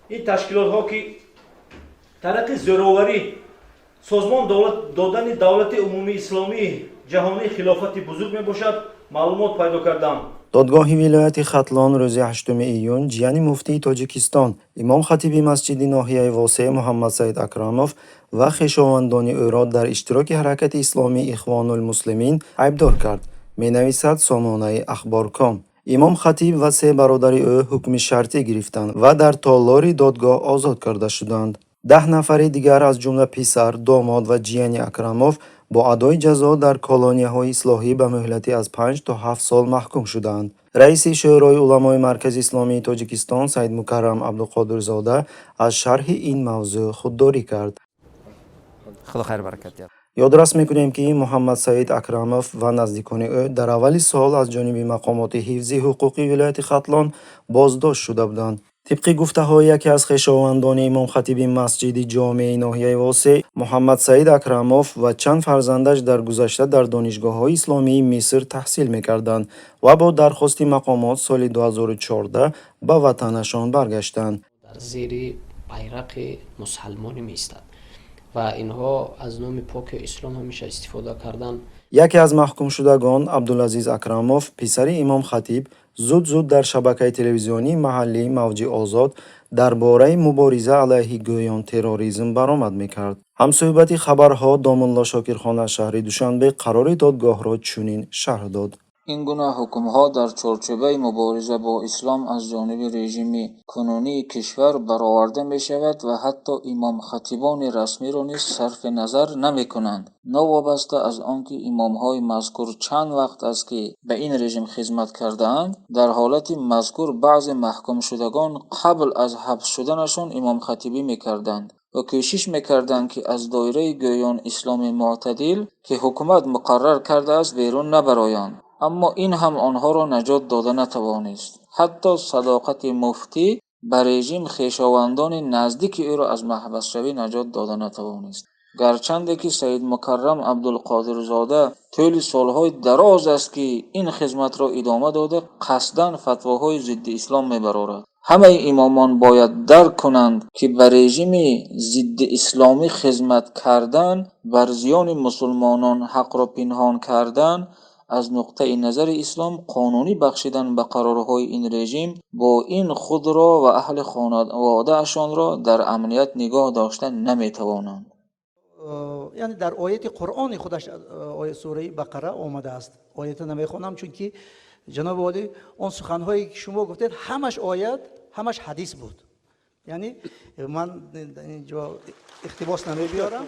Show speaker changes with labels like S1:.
S1: این تشکیلات ها که طرق زوراوری سازمان دادن دولت عمومی اسلامی جهانی خلافت بزرگ می باشد معلومات پیدا کردم.
S2: دادگاه ولایت ختلان روز 8 ایون جیانی مفتی تاجیکستان امام خطیب مسجد ناحیه واسع محمد سعید اکراموف و خویشاوندان او را در اشتراک حرکت اسلامی اخوان المسلمین عیبدار کرد. می‌نویسد سامانه اخبار.com. امام خطیب و سه برادر او حکم شرطی گرفتند و در تالار دادگاه آزاد کرده شدند. 10 نفر دیگر از جمله پسر، داماد و جیانی اکراموف با ادای جزا در کلونی‌های اصلاحی به مهلتی از 5 تا 7 سال محکوم شدند. رئیس شورای علمای مرکز اسلامی تاجیکستان سید مکرم عبدالقادرزاده از شرح این موضوع خودداری کرد.
S3: خدا خیر برکت بیاره.
S2: یادرس میکنیم که محمد سعید اکراموف و نزدیکان او در اول سال از جانب مقامات حفظی حقوقی ولایت ختلان بازداشت شده بودند. طبق گفته‌های یکی از خویشاوندان امام خطیب مسجد جامع ناحیه واسع محمد سعید اکراموف و چند فرزندش در گذشته در دانشگاه‌های اسلامی مصر تحصیل می‌کردند و با درخواست مقامات سال 2014 به وطنشان برگشتند.
S4: در زیر بیرق مسلمان می‌ایستد و اینها از نام پاک اسلام همیشه استفاده کردن.
S2: یکی از محکوم شدگان عبدالعزیز اکراموف پسر امام خطیب زود در شبکه تلویزیونی محلی موج آزاد درباره مبارزه علیه گویان تروریسم برآمد می‌کرد. همصحبت خبرها دامالله شاکرخان شهری دوشنبه قرار دادگاه را چنین شرح داد.
S5: این گونه حکم‌ها در چارچوبه مبارزه با اسلام از جانب رژیم کنونی کشور برآورده می‌شود و حتی امام خطیبان رسمی را نیز صرف نظر نمی‌کنند. نوابسته از آنکه امام‌های مذکور چند وقت است که به این رژیم خدمت کرده‌اند، در حالت مذکور بعض محکوم شدگان قبل از حبس شدنشان امام خطیبی می‌کردند و کوشش می‌کردند که از دایره گویان اسلام معتدل که حکومت مقرر کرده است بیرون نبرآیند. اما این هم آنها را نجات داده نتوانست. حتی صداقت مفتی به رژیم خویشاوندان نزدیک او را از محبس شوی نجات داده نتوانست. گرچند که سید مکرم عبدالقادرزاده طول سالهای دراز است که این خدمت را ادامه داده قصداً فتواهای ضد اسلام میبرارد. همه امامان باید درک کنند که به رژیم ضد اسلامی خدمت کردن، بر زیان مسلمانان حق را پنهان کردن، از نقطه نظر اسلام قانونی بخشیدن به قرارهای این رژیم با این خود را و اهل خانواده اشان را در امنیت نگاه داشتن نمیتوانند.
S6: یعنی در آیت قرآن خودش آیت سوره بقره آمده است. آیت نمیخوانم چون که جناب عالی اون سخنهایی که شما گفتید همش آیت همش حدیث بود. یعنی من اینجا اقتباس نمیبیارم.